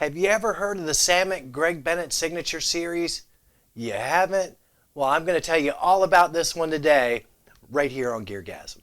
Have you ever heard of the Samick Bennett signature series? You haven't? Well, I'm going to tell you all about this one today, right here on GearGasms.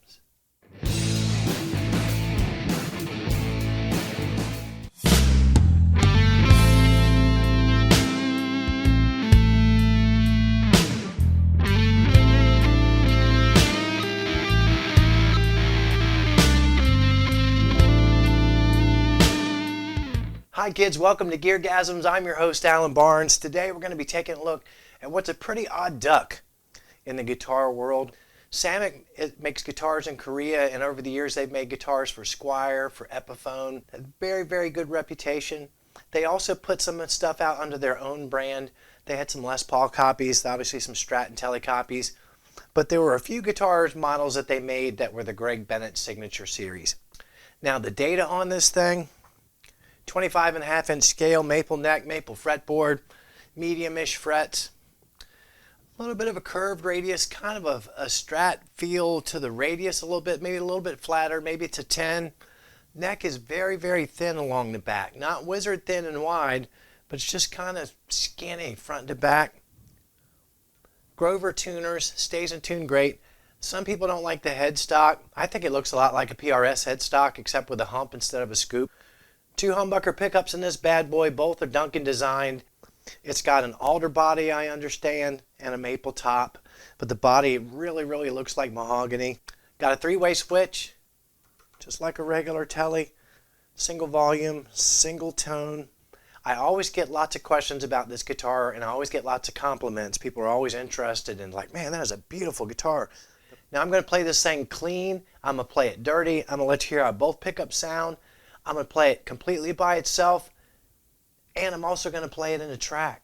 Hi kids, welcome to GearGasms. I'm your host Alan Barnes. Today we're going to be taking a look at what's a pretty odd duck in the guitar world. Samick makes guitars in Korea, and over the years they've made guitars for Squier, for Epiphone. A very, very good reputation. They also put some stuff out under their own brand. They had some Les Paul copies, obviously some Strat and Tele copies, but there were a few guitars models that they made that were the Bennett signature series. Now the data on this thing: 25.5 inch scale, maple neck, maple fretboard, medium-ish frets, a little bit of a curved radius, kind of a Strat feel to the radius a little bit, maybe a little bit flatter, maybe it's a 10. Neck is very, very thin along the back, not wizard thin and wide, but it's just kind of skinny front to back. Grover tuners, stays in tune great. Some people don't like the headstock. I think it looks a lot like a PRS headstock, except with a hump instead of a scoop. 2 humbucker pickups in this bad boy, both are Duncan designed. It's got an alder body, I understand, and a maple top, but the body really, really looks like mahogany. Got a 3-way switch, just like a regular Tele. Single volume, single tone. I always get lots of questions about this guitar, and I always get lots of compliments. People are always interested and like, man, that is a beautiful guitar. Now I'm going to play this thing clean. I'm going to play it dirty. I'm going to let you hear how both pickups sound. I'm going to play it completely by itself, and I'm also going to play it in a track.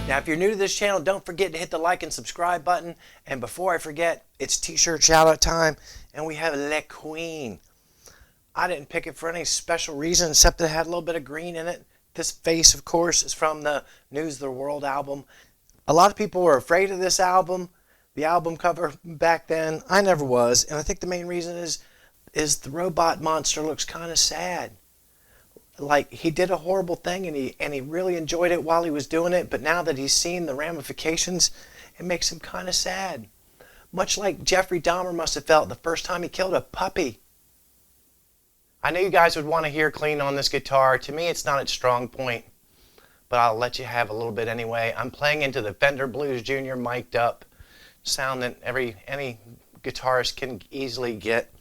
Now, if you're new to this channel, don't forget to hit the like and subscribe button. And before I forget, it's T-shirt shout out time, and we have Le Queen. I didn't pick it for any special reason except that it had a little bit of green in it. This face, of course, is from the News of the World album. A lot of people were afraid of this album, the album cover back then. I never was, and I think the main reason is the robot monster looks kind of sad. Like he did a horrible thing and he really enjoyed it while he was doing it, but now that he's seen the ramifications, it makes him kind of sad. Much like Jeffrey Dahmer must have felt the first time he killed a puppy. I know you guys would want to hear clean on this guitar. To me, it's not its strong point, but I'll let you have a little bit anyway. I'm playing into the Fender Blues Junior mic'd up sound that any guitarist can easily get.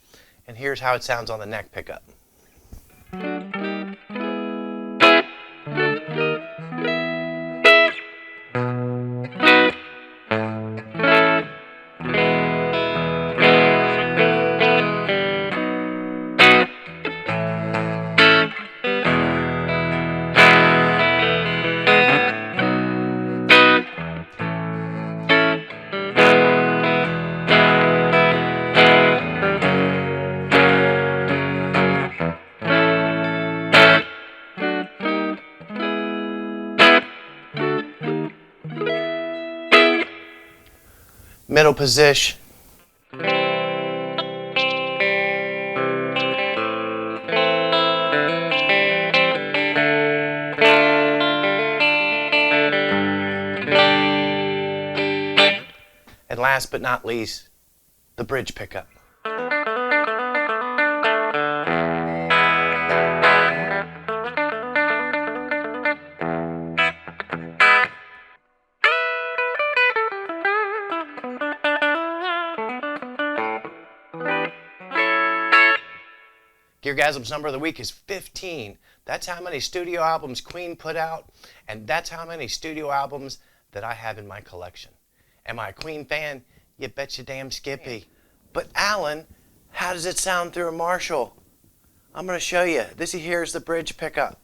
And here's how it sounds on the neck pickup. Middle position. And last but not least, the bridge pickup. GearGasms number of the week is 15. That's how many studio albums Queen put out, and that's how many studio albums that I have in my collection. Am I a Queen fan? You bet you damn Skippy. But Alan, how does it sound through a Marshall? I'm going to show you. This here is the bridge pickup.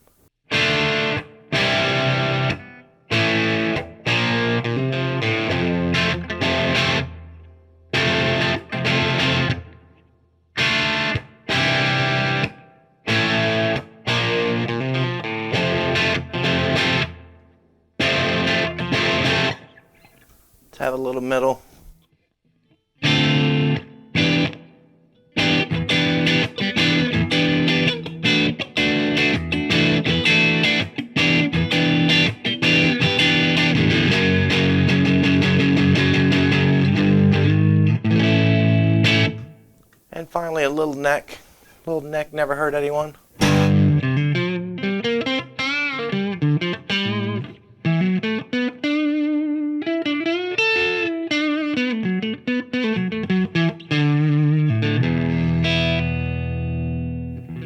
Let's have a little middle. And finally a little neck. Little neck never hurt anyone.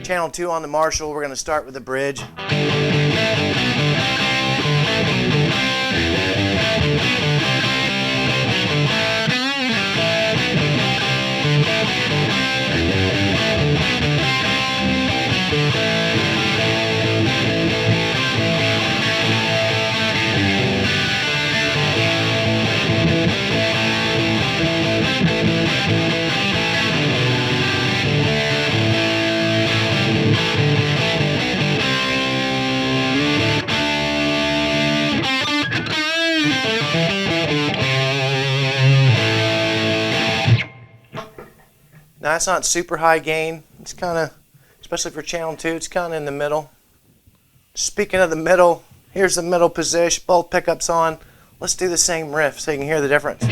Channel 2 on the Marshall, we're going to start with the bridge. Now that's not super high gain. It's kind of, especially for channel 2, it's kind of in the middle. Speaking of the middle, here's the middle position, both pickups on. Let's do the same riff so you can hear the difference.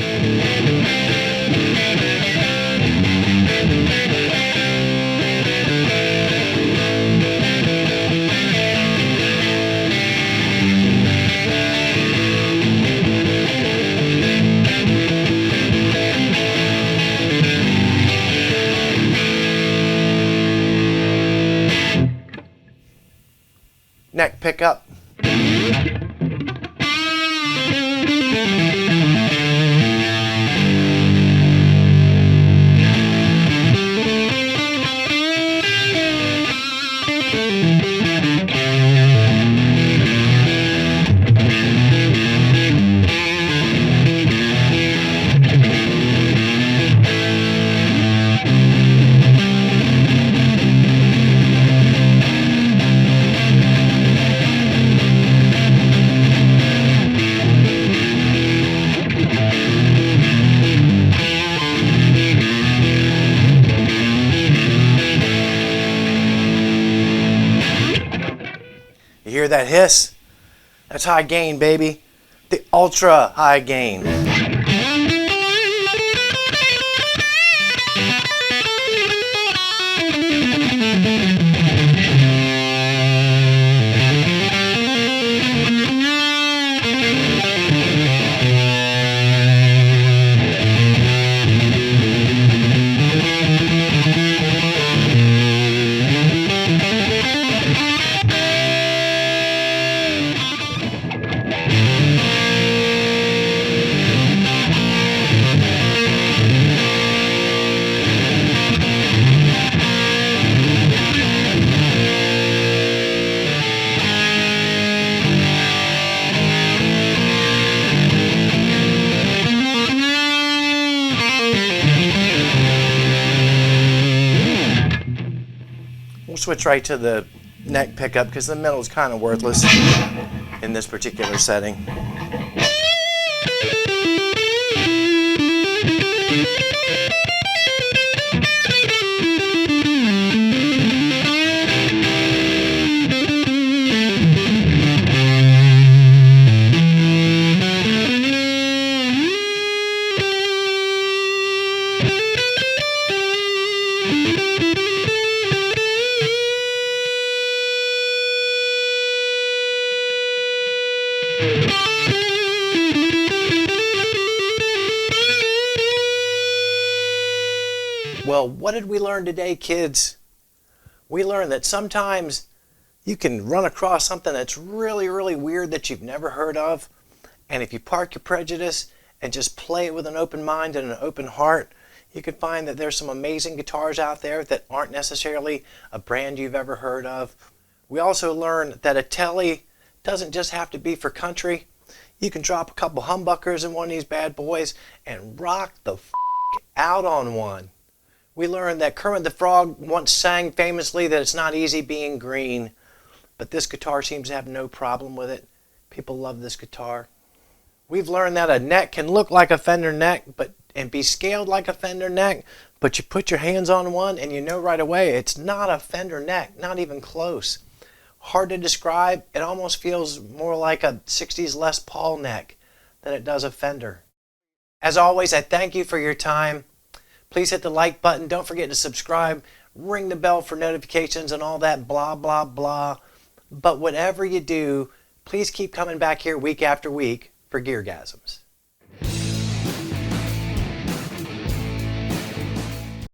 Neck pickup. You hear that hiss? That's high gain, baby. The ultra high gain. switch right to the neck pickup because the middle is kind of worthless in this particular setting. Well, what did we learn today, kids? We learned that sometimes you can run across something that's really, really weird that you've never heard of. And if you park your prejudice and just play it with an open mind and an open heart, you can find that there's some amazing guitars out there that aren't necessarily a brand you've ever heard of. We also learned that a Tele doesn't just have to be for country. You can drop a couple humbuckers in one of these bad boys and rock the out on one. We learned that Kermit the Frog once sang famously that it's not easy being green, but this guitar seems to have no problem with it. People love this guitar. We've learned that a neck can look like a Fender neck and be scaled like a Fender neck, but you put your hands on one and you know right away it's not a Fender neck, not even close. Hard to describe. It almost feels more like a 60s Les Paul neck than it does a Fender. As always, I thank you for your time. Please hit the like button. Don't forget to subscribe. Ring the bell for notifications and all that blah, blah, blah. But whatever you do, please keep coming back here week after week for GearGasms.